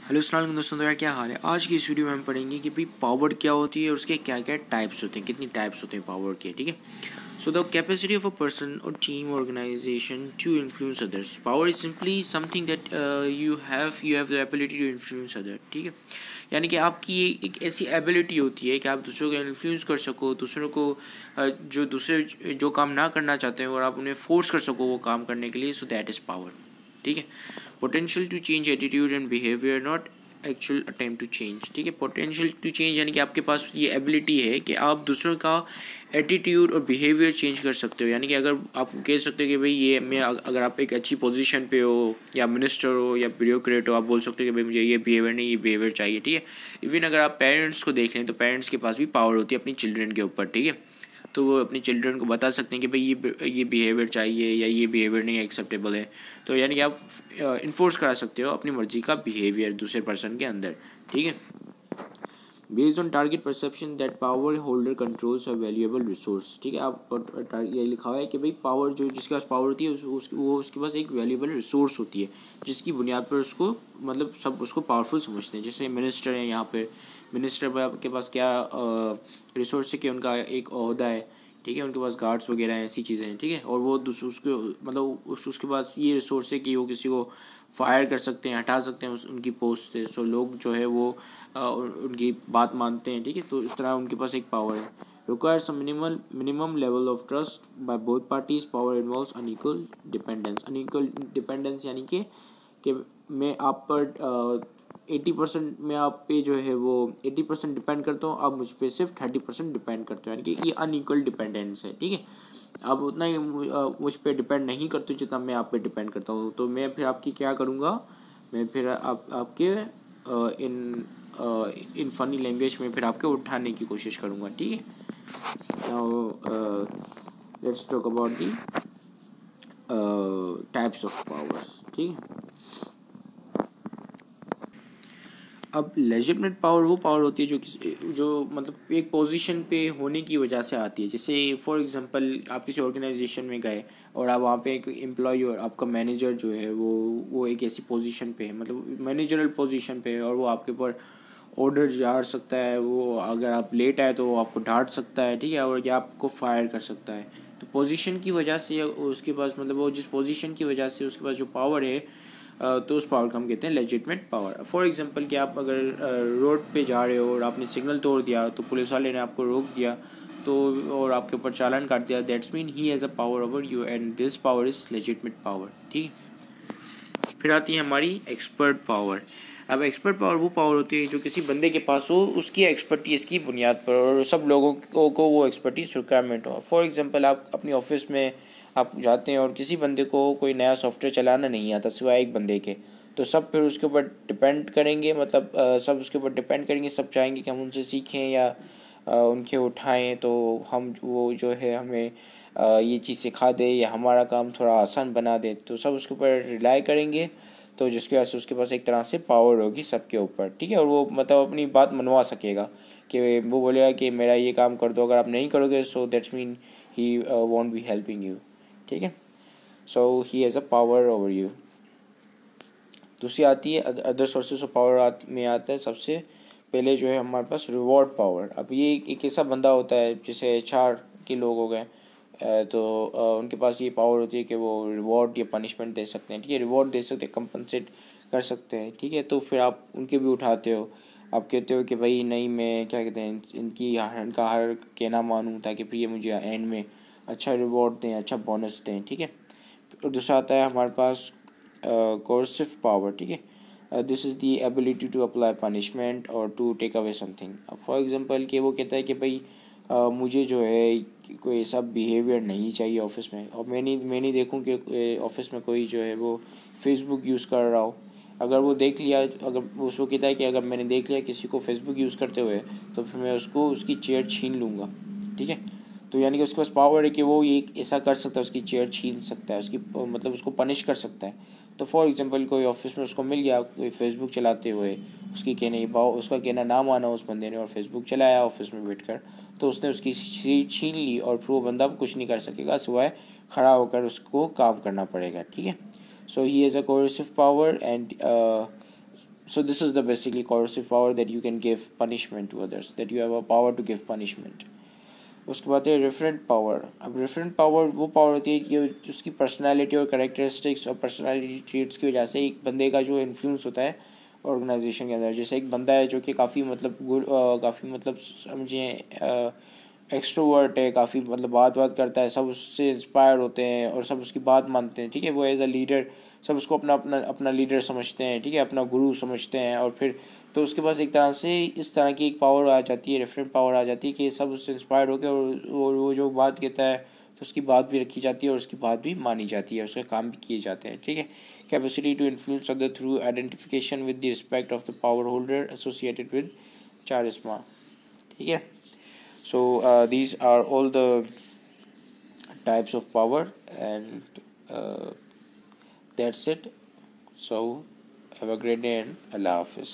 Hello अस्सलाम वालेकुम दोस्तों। तो यार क्या हाल है। आज की इस वीडियो में हम पढ़ेंगे कि भाई पावर क्या होती है और उसके क्या क्या टाइप्स होते हैं, कितनी टाइप्स होते हैं पावर के। ठीक है। So the capacity of a person और team organisation to influence others. Power is simply something that you have the ability to influence other. ठीक है। यानी कि आपकी ये एक ऐसी एबिलिटी होती है कि आप दूसरों को इन्फ्लुएंस कर सको, दूसरों को जो दूसरे जो काम ना करना चाहते हैं और आप उन्हें फोर्स कर सको वो काम करने के लिए। So that is power. ठीक है। Potential to change attitude and behaviour, not actual attempt to change. ठीक है। पोटेंशियल टू चेंज यानी कि आपके पास ये एबिलिटी है कि आप दूसरों का एटीट्यूड और बिहेवियर चेंज कर सकते हो। यानी कि अगर आप कह सकते हो कि भाई ये मैं, अगर आप एक अच्छी पोजीशन पे हो या मिनिस्टर हो या ब्यूरोक्रेट हो, आप बोल सकते हो कि भाई मुझे ये बिहेवियर नहीं, ये बिहेवियर चाहिए। ठीक है। इवन अगर आप पेरेंट्स को देख लें तो पेरेंट्स के पास भी पावर होती है अपनी चिल्ड्रन के ऊपर। ठीक है। तो वो अपने चिल्ड्रन को बता सकते हैं कि भाई ये बिहेवियर चाहिए या ये बिहेवियर नहीं एक्सेप्टेबल है। तो यानी कि आप इन्फोर्स करा सकते हो अपनी मर्जी का बिहेवियर दूसरे पर्सन के अंदर। ठीक है। Based on target perception that power holder controls a valuable resource. ठीक है। आप ये लिखा हुआ है कि भाई पावर जो जिसके पास पावर होती है वो उसके पास एक वैल्यूएबल रिसोर्स होती है जिसकी बुनियाद पर उसको मतलब सब उसको पावरफुल समझते हैं। जैसे मिनिस्टर है, यहाँ पे मिनिस्टर के पास क्या रिसोर्स है कि उनका एक ओहदा है। ठीक है। उनके पास गार्ड्स वगैरह हैं, ऐसी चीज़ें हैं। ठीक है। और वो उसके मतलब उसके पास ये रिसोर्स है कि वो किसी को फायर कर सकते हैं, हटा सकते हैं उनकी पोस्ट से। सो लोग जो है वो उनकी बात मानते हैं। ठीक है। तो इस तरह उनके पास एक पावर है। Requires a minimum level of trust by both parties. Power involves unequal dependence. Unequal dependence यानी कि मैं आप पर 80% में आप पे जो है वो 80% डिपेंड करता हूँ, आप मुझ पर सिर्फ 30% डिपेंड करते हो। यानी कि ये अनइक्वल डिपेंडेंस है। ठीक है। आप उतना ही मुझ पर डिपेंड नहीं करते जितना मैं आप पे डिपेंड करता हूँ। तो मैं फिर आपकी क्या करूँगा, मैं फिर आपके इन फनी लैंग्वेज में फिर आपके उठाने की कोशिश करूँगा। ठीक है। Now let's talk about the types of powers. ठीक है। अब लेजिटमेट पावर वो पावर होती है जो मतलब एक पोजीशन पे होने की वजह से आती है। जैसे फॉर एग्जांपल आप किसी ऑर्गेनाइजेशन में गए और आप वहाँ पे एक एम्प्लॉय और आपका मैनेजर जो है वो एक ऐसी पोजीशन पे है, मतलब मैनेजरल पोजीशन पे है, और वो आपके ऊपर ऑर्डर झाड़ सकता है। वो अगर आप लेट आए तो वो आपको डांट सकता है। ठीक है। और या आपको फायर कर सकता है। तो पोजीशन की वजह से उसके पास मतलब वो जिस पोजीशन की वजह से उसके पास जो पावर है, तो उस पावर को हम कहते हैं लेजिटमेट पावर। फॉर एग्जांपल कि आप अगर रोड पे जा रहे हो और आपने सिग्नल तोड़ दिया तो पुलिस वाले ने आपको रोक दिया तो और आपके ऊपर चालान काट दिया, that's mean he has a power over you and this power is legitimate power. ठीक है। फिर आती है हमारी एक्सपर्ट पावर। अब एक्सपर्ट पावर वो पावर होती है जो किसी बंदे के पास हो उसकी एक्सपर्टीज़ की बुनियाद पर और सब लोगों को वो एक्सपर्टीज़ रिक्वायरमेंट हो। फॉर एग्जांपल आप अपनी ऑफिस में आप जाते हैं और किसी बंदे को कोई नया सॉफ्टवेयर चलाना नहीं आता सिवाय एक बंदे के, तो सब फिर उसके ऊपर डिपेंड करेंगे, मतलब सब उसके ऊपर डिपेंड करेंगे। सब चाहेंगे कि हम उनसे सीखें या उनके उठाएं, तो हम वो जो है हमें ये चीज़ सिखा दे या हमारा काम थोड़ा आसान बना दे, तो सब उसके ऊपर रिलाई करेंगे। तो जिसकी वजह से उसके पास एक तरह से पावर होगी सबके ऊपर। ठीक है। और वो मतलब अपनी बात मनवा सकेगा कि वो बोलेगा कि मेरा ये काम कर दो, अगर आप नहीं करोगे so that's mean he want be helping you. ठीक है। So he has a power over you. दूसरी आती है अदर सोर्सेस ऑफ पावर में आता है सबसे पहले जो है हमारे पास रिवॉर्ड पावर। अब ये एक ऐसा बंदा होता है जैसे HR के लोग हो गए, तो उनके पास ये पावर होती है कि वो रिवॉर्ड या पनिशमेंट दे सकते हैं। ठीक है। रिवॉर्ड दे सकते हैं, कंपनसेट कर सकते हैं। ठीक है। तो फिर आप उनके भी उठाते हो, आप कहते हो कि भाई नहीं मैं क्या कहते हैं इनका हर कहना मानूँ ताकि फिर ये मुझे एंड में अच्छा रिवॉर्ड दें, अच्छा बोनस दें। ठीक है। और दूसरा आता है हमारे पास कोर्सिव पावर। ठीक है। This is the ability to apply punishment और to take away something. For example कि वो कहता है कि भाई मुझे जो है कोई ऐसा बिहेवियर नहीं चाहिए ऑफिस में, और मैं नहीं देखूं कि ऑफिस में कोई जो है वो फेसबुक यूज़ कर रहा हो। अगर वो देख लिया, अगर वो उसको कहता है कि अगर मैंने देख लिया किसी को फेसबुक यूज़ करते हुए तो फिर मैं उसको उसकी चेयर छीन लूँगा। ठीक है। तो यानी कि उसके पास पावर है कि वो ये ऐसा कर सकता है, उसकी चेयर छीन सकता है, उसकी मतलब उसको पनिश कर सकता है। तो फॉर एग्जांपल कोई ऑफिस में उसको मिल गया कोई फेसबुक चलाते हुए, उसका कहना ना माना उस बंदे ने और फेसबुक चलाया ऑफिस में बैठकर, तो उसने उसकी सीट छीन ली और फिर वो बंदा कुछ नहीं कर सकेगा सिवाय खड़ा होकर उसको काम करना पड़ेगा। ठीक है। So he has a coercive power and So this is the basically coercive power, that you can give punishment to others, that you have a power to give punishment. उसके बाद है रेफरेंट पावर. अब referent power वो power होती है कि उसकी personality और करेक्टरिस्टिक्स और पर्सनालिटी ट्रेट्स की वजह से एक बंदे का जो इन्फ्लुएंस होता है ऑर्गेनाइजेशन के अंदर. जैसे एक बंदा है जो कि काफ़ी मतलब काफ़ी मतलब समझें एक्सट्रोवर्ट है, काफ़ी मतलब बात करता है, सब उससे इंस्पायर होते हैं और सब उसकी बात मानते हैं, ठीक है. वो एज अ लीडर सब उसको अपना अपना अपना लीडर समझते हैं, ठीक है, अपना गुरु समझते हैं. और फिर तो उसके पास एक तरह से इस तरह की एक पावर आ जाती है, रेफरेंट पावर आ जाती है कि सब उससे इंस्पायर होकर और वो जो बात कहता है तो उसकी बात भी रखी जाती है और उसकी बात भी मानी जाती है, उसके काम भी किए जाते हैं, ठीक है. Capacity to influence other through identification with the respect of the power holder associated with charisma, ठीक है. So these are all the types of power, and that's it. So have a great day and Allah Hafiz.